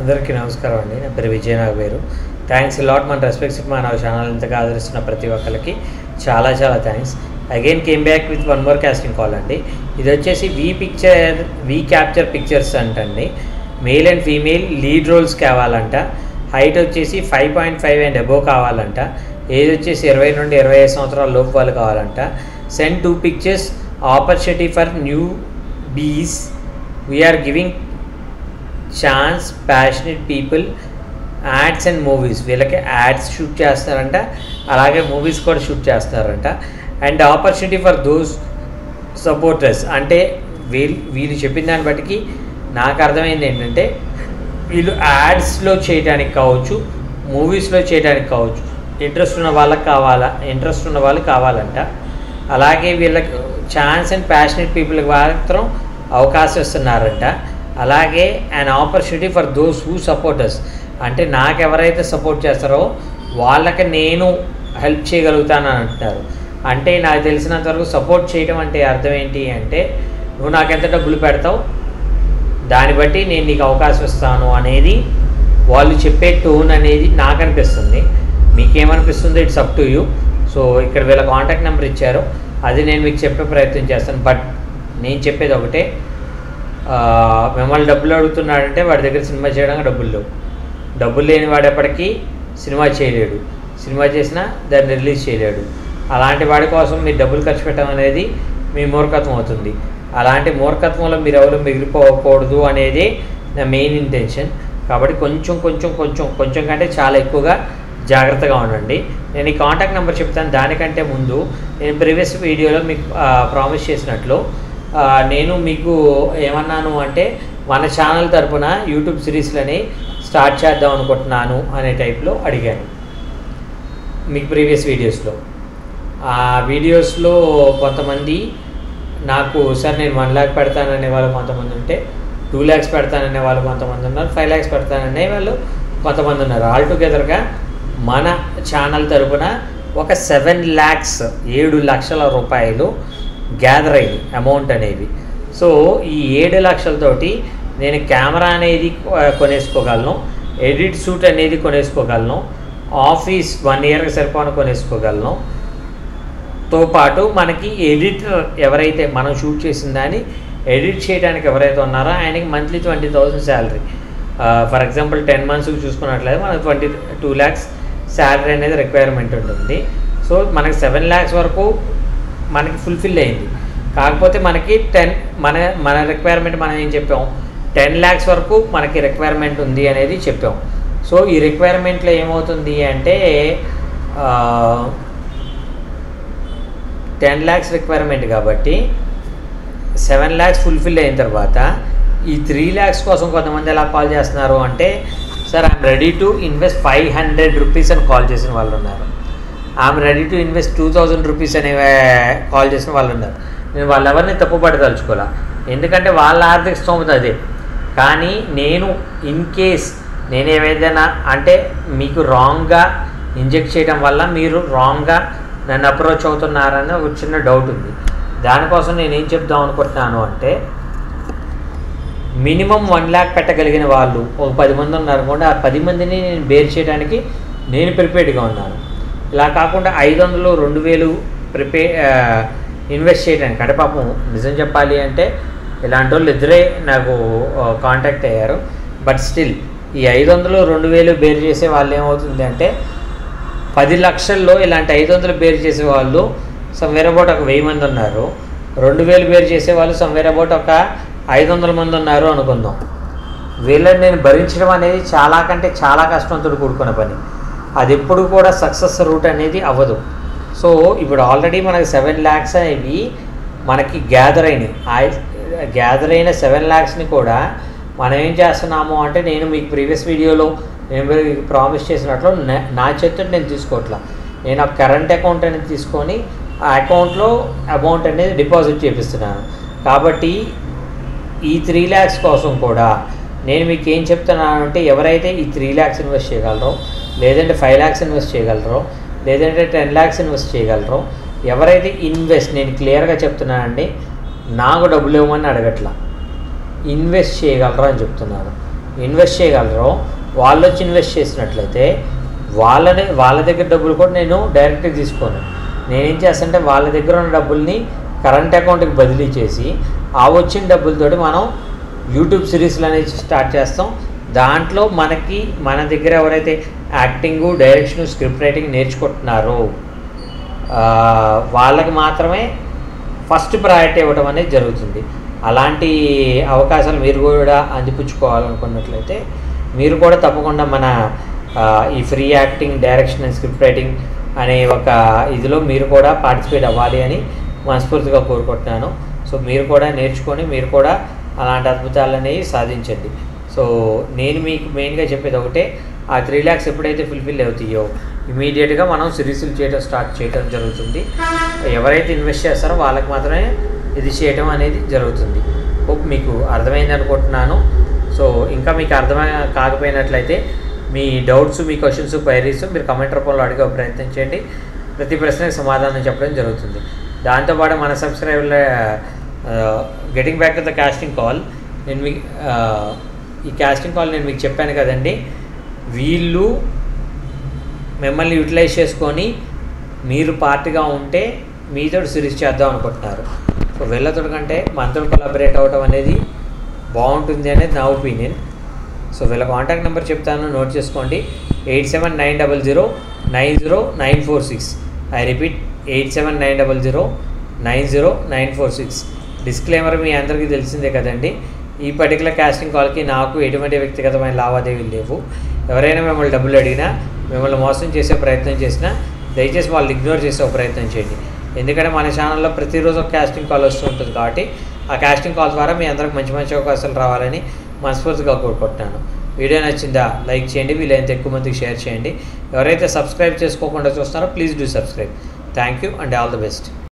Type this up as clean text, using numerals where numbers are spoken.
అందరికీ నమస్కారం అండి. నా పేరు విజయ్ నాగవేరు. థ్యాంక్స్ లాట్ మన రెస్పెక్ట్స్ మన ఛానల్ ఇంతగా ఆదరిస్తున్న ప్రతి ఒక్కరికి చాలా thanks. Again came back with one more casting call అండి. ఇది వచ్చేసి వి క్యాప్చర్ పిక్చర్స్ అంటండి. Male and female lead roles కావాలంట. హైట్ వచ్చేసి 5.5 అండ్ అబోవ్ కావాలంట. ఏజ్ వచ్చేసి 20 నుండి 25 సంవత్సరాల లోపు వాళ్ళు కావాలంట. Send 2 pictures. Opportunity for newbies. We're giving chance passionate people ads and movies. వీళ్ళకి యాడ్స్ షూట్ చేస్తారంట, అలాగే మూవీస్ కూడా షూట్ చేస్తారంట. And opportunity for those supporters అంటే వీళ్ళు చెప్పిన దాన్ని బట్టి నాకు అర్థమైంది ఏంటంటే వీళ్ళు యాడ్స్లో చేయడానికి కావచ్చు, మూవీస్లో చేయడానికి కావచ్చు, ఇంట్రెస్ట్ ఉన్న వాళ్ళు కావాలంట. అలాగే వీళ్ళకి ఛాన్స్ అండ్ ప్యాషనెట్ పీపుల్కి మాత్రం అవకాశం ఇస్తున్నారంట. అలాగే and opportunity for those who supporters అంటే నాకు ఎవరైతే సపోర్ట్ చేస్తారో వాళ్ళకి నేను హెల్ప్ చేయగలుగుతానని అంటున్నారు. అంటే నాకు తెలిసినంతవరకు సపోర్ట్ చేయడం అంటే అర్థం ఏంటి అంటే నువ్వు నాకు ఎంత డబ్బులు పెడతావు దాన్ని బట్టి నేను నీకు అవకాశం ఇస్తాను అనేది వాళ్ళు చెప్పే టోన్ అనేది నాకు అనిపిస్తుంది. మీకేమనిపిస్తుంది it's up to you. So ఇక్కడ వీళ్ళ కాంటాక్ట్ నెంబర్ ఇచ్చారు, అది నేను మీకు చెప్పే ప్రయత్నం చేస్తాను. బట్ నేను చెప్పేది ఒకటే, మిమ్మల్ని డబ్బులు అడుగుతున్నాడంటే వాడి దగ్గర సినిమా చేయడానికి డబ్బులు లేని వాడు ఎప్పటికీ సినిమా చేయలేడు. సినిమా చేసినా దాన్ని రిలీజ్ చేయలేడు. అలాంటి వాడి కోసం మీరు డబ్బులు ఖర్చు పెట్టడం అనేది మీ మూర్ఖత్వం అవుతుంది. అలాంటి మూర్ఖత్వంలో మీరు ఎవరు మిగిలిపోకూడదు అనేది నా మెయిన్ ఇంటెన్షన్. కాబట్టి కొంచెం కంటే చాలా ఎక్కువగా జాగ్రత్తగా ఉండండి. నేను ఈ కాంటాక్ట్ నెంబర్ చెప్తాను. దానికంటే ముందు నేను ప్రీవియస్ వీడియోలో మీకు ప్రామిస్ చేసినట్లు నేను మీకు ఏమన్నాను అంటే మన ఛానల్ తరపున యూట్యూబ్ సిరీస్లని స్టార్ట్ చేద్దాం అనుకుంటున్నాను అనే టైప్లో అడిగాను మీకు ప్రీవియస్ వీడియోస్లో. ఆ వీడియోస్లో కొంతమంది నాకు సార్ నేను 1 lakh పెడతాననే వాళ్ళు కొంతమంది ఉంటే, 2 lakhs పెడతాననే వాళ్ళు కొంతమంది ఉన్నారు, 5 lakhs పెడతాననే వాళ్ళు కొంతమంది ఉన్నారు. ఆల్టుగెదర్గా మన ఛానల్ తరపున ఒక 7 lakhs 7 లక్షల రూపాయలు గ్యాదర్ అయ్యి అమౌంట్ అనేవి. సో ఈ 7 లక్షలతోటి నేను కెమెరా అనేది కొనేసుకోగలను, ఎడిట్ సూట్ అనేది కొనేసుకోగలను, ఆఫీస్ 1 yearకి సరిపోను కొనేసుకోగలను. తో పాటు మనకి ఎడిటర్ ఎవరైతే మనం షూట్ చేసిన దాన్ని ఎడిట్ చేయడానికి ఎవరైతే ఉన్నారో ఆయనకి మంత్లీ 20,000 శాలరీ. ఫర్ ఎగ్జాంపుల్ 10 monthsకి చూసుకున్నట్లయితే మనకు 22 lakhs శాలరీ అనేది రిక్వైర్మెంట్ ఉంటుంది. సో మనకి 7 lakhs వరకు మనకి ఫుల్ఫిల్ అయింది. కాకపోతే మనకి మన రిక్వైర్మెంట్ మనం ఏం చెప్పాం, 10 lakhs వరకు మనకి రిక్వైర్మెంట్ ఉంది అనేది చెప్పాం. సో ఈ రిక్వైర్మెంట్లో ఏమవుతుంది అంటే 10 lakhs రిక్వైర్మెంట్ కాబట్టి 7 lakhs ఫుల్ఫిల్ అయిన తర్వాత ఈ 3 lakhs కోసం కొంతమంది ఎలా కాల్ చేస్తున్నారు అంటే sir I'm ready to invest 500 rupees అని కాల్ చేసిన వాళ్ళు ఉన్నారు. I'm ready to invest 2,000 rupees అనే కాల్ చేసిన వాళ్ళు ఉన్నారు. నేను వాళ్ళెవరిని తప్పుపడదలుచుకోలే, ఎందుకంటే వాళ్ళ ఆర్థిక స్తోమత అదే. కానీ నేను ఇన్ కేస్ నేను ఏదైనా అంటే మీకు రాంగ్గా ఇంజెక్ట్ చేయడం వల్ల మీరు రాంగ్గా నన్ను అప్రోచ్ అవుతున్నారని ఒక చిన్న డౌట్ ఉంది. దానికోసం నేను ఏం చెప్దాం అనుకుంటున్నాను అంటే మినిమం 1 lakh పెట్టగలిగిన వాళ్ళు ఒక 10 మంది ఉన్నారనుకోండి, ఆ 10 మందిని నేను బేర్ చేయడానికి నేను ప్రిపేర్డ్గా ఉన్నాను. ఇలా కాకుండా 500 2,000 ఇన్వెస్ట్ చేయడానికి అంటే పాపం నిజం చెప్పాలి అంటే ఇలాంటి వాళ్ళు ఇద్దరే నాకు కాంటాక్ట్ అయ్యారు. బట్ స్టిల్ ఈ 500 2,000 బేర్ చేసే వాళ్ళు ఏమవుతుంది అంటే 10 లక్షల్లో ఇలాంటి 500 బేర్ చేసే వాళ్ళు సమ్వేర్ అబౌట్ ఒక 1000 మంది ఉన్నారు. 2,000 బేర్ చేసే వాళ్ళు సమ్వేర్ అబౌట్ ఒక 500 మంది ఉన్నారు అనుకుందాం. వీళ్ళని నేను భరించడం అనేది చాలా కంటే చాలా కష్టంతో కూడుకున్న పని. అది ఎప్పుడు కూడా సక్సెస్ రూట్ అనేది అవ్వదు. సో ఇప్పుడు ఆల్రెడీ మనకి 7 lakhs అనేవి మనకి గ్యాదర్ అయిన 7 lakhsని కూడా మనం ఏం చేస్తున్నాము అంటే నేను మీకు ప్రీవియస్ వీడియోలో నేను మీకు ప్రామిస్ చేసినట్లు నా చేతితో నేను తీసుకోవట్లా. నేను ఆ కరెంట్ అకౌంట్ అనేది తీసుకొని ఆ అకౌంట్లో అమౌంట్ అనేది డిపాజిట్ చేపిస్తున్నాను. కాబట్టి ఈ 3 lakhs కోసం కూడా నేను మీకు ఏం చెప్తున్నానంటే ఎవరైతే ఈ 3 lakhs ఇన్వెస్ట్ చేయగలరో, లేదంటే 5 lakhs ఇన్వెస్ట్ చేయగలరో, లేదంటే 10 lakhs ఇన్వెస్ట్ చేయగలరో, ఎవరైతే నేను క్లియర్గా చెప్తున్నానండి, నాకు డబ్బులు ఇవ్వమని అడగట్లా, ఇన్వెస్ట్ చేయగలరా అని చెప్తున్నాను. ఇన్వెస్ట్ చేయగలరో వాళ్ళు వచ్చి ఇన్వెస్ట్ చేసినట్లయితే వాళ్ళ దగ్గర డబ్బులు కూడా నేను డైరెక్ట్గా తీసుకోను. నేనేం చేస్తానంటే వాళ్ళ దగ్గర ఉన్న డబ్బుల్ని కరెంట్ అకౌంట్కి బదిలీ చేసి ఆ వచ్చిన డబ్బులతోటి మనం యూట్యూబ్ సిరీస్లు అనేది స్టార్ట్ చేస్తాం. దాంట్లో మన దగ్గర ఎవరైతే యాక్టింగు, డైరెక్షన్, స్క్రిప్ట్ రైటింగ్ నేర్చుకుంటున్నారో వాళ్ళకి మాత్రమే ఫస్ట్ ప్రయారిటీ ఇవ్వడం అనేది జరుగుతుంది. అలాంటి అవకాశాలు మీరు కూడా అందిపుచ్చుకోవాలనుకున్నట్లయితే మీరు కూడా తప్పకుండా మన ఈ free acting, direction and script writing అనే ఒక ఇదిలో మీరు కూడా పార్టిసిపేట్ అవ్వాలి అని మనస్ఫూర్తిగా కోరుకుంటున్నాను. సో మీరు కూడా నేర్చుకొని మీరు కూడా అలాంటి అద్భుతాలు అనేవి సాధించండి. సో నేను మీకు మెయిన్గా చెప్పేది ఒకటే, ఆ 3 lakhs ఎప్పుడైతే ఫుల్ఫిల్ అవుతాయో ఇమీడియట్గా మనం సిరీస్లు స్టార్ట్ చేయడం జరుగుతుంది. ఎవరైతే ఇన్వెస్ట్ చేస్తారో వాళ్ళకి మాత్రమే ఇది చేయడం అనేది జరుగుతుంది. హోప్ మీకు అర్థమైంది అనుకుంటున్నాను. సో ఇంకా మీకు కాకపోయినట్లయితే మీ డౌట్స్, మీ క్వశ్చన్స్, క్వైరీస్ మీరు కమెంట్ రూపంలో అడిగే ప్రయత్నం చేయండి. ప్రతి ప్రశ్నకి సమాధానం చెప్పడం జరుగుతుంది. దాంతోపాటు మన సబ్స్క్రైబర్ల getting back to the casting call, ఈ కాస్టింగ్ కాల్ నేను మీకు చెప్పాను కదండి, వీళ్ళు మిమ్మల్ని యూటిలైజ్ చేసుకొని మీరు పార్ట్గా ఉంటే మీతో సిరీస్ చేద్దాం అనుకుంటున్నారు. సో వీళ్ళతో కంటే మనతో కొలాబరేట్ అవ్వడం అనేది బాగుంటుంది అనేది నా ఒపీనియన్. సో వీళ్ళ కాంటాక్ట్ నెంబర్ చెప్తాను, నోట్ చేసుకోండి. 8790090946. I repeat 8790090946. డిస్క్లైమర్ మీ అందరికీ తెలిసిందే కదండి, ఈ పర్టికులర్ కాస్టింగ్ కాల్కి నాకు ఎటువంటి వ్యక్తిగతమైన లావాదేవీలు లేవు. ఎవరైనా మిమ్మల్ని డబ్బులు అడిగినా, మిమ్మల్ని మోసం చేసే ప్రయత్నం చేసినా దయచేసి వాళ్ళు ఇగ్నోర్ చేసే ప్రయత్నం చేయండి. ఎందుకంటే మన ఛానల్లో ప్రతిరోజు ఒక కాస్టింగ్ కాల్ వస్తూ ఉంటుంది కాబట్టి ఆ కాస్టింగ్ కాల్ ద్వారా మీ అందరికి మంచి మంచి అవకాశాలు రావాలని మనస్ఫూర్తిగా కోరుకుంటున్నాను. వీడియో నచ్చిందా లైక్ చేయండి, వీలైనంత ఎక్కువ మందికి షేర్ చేయండి. ఎవరైతే సబ్స్క్రైబ్ చేసుకోకుండా చూస్తున్నారో please do subscribe. Thank you and all the best.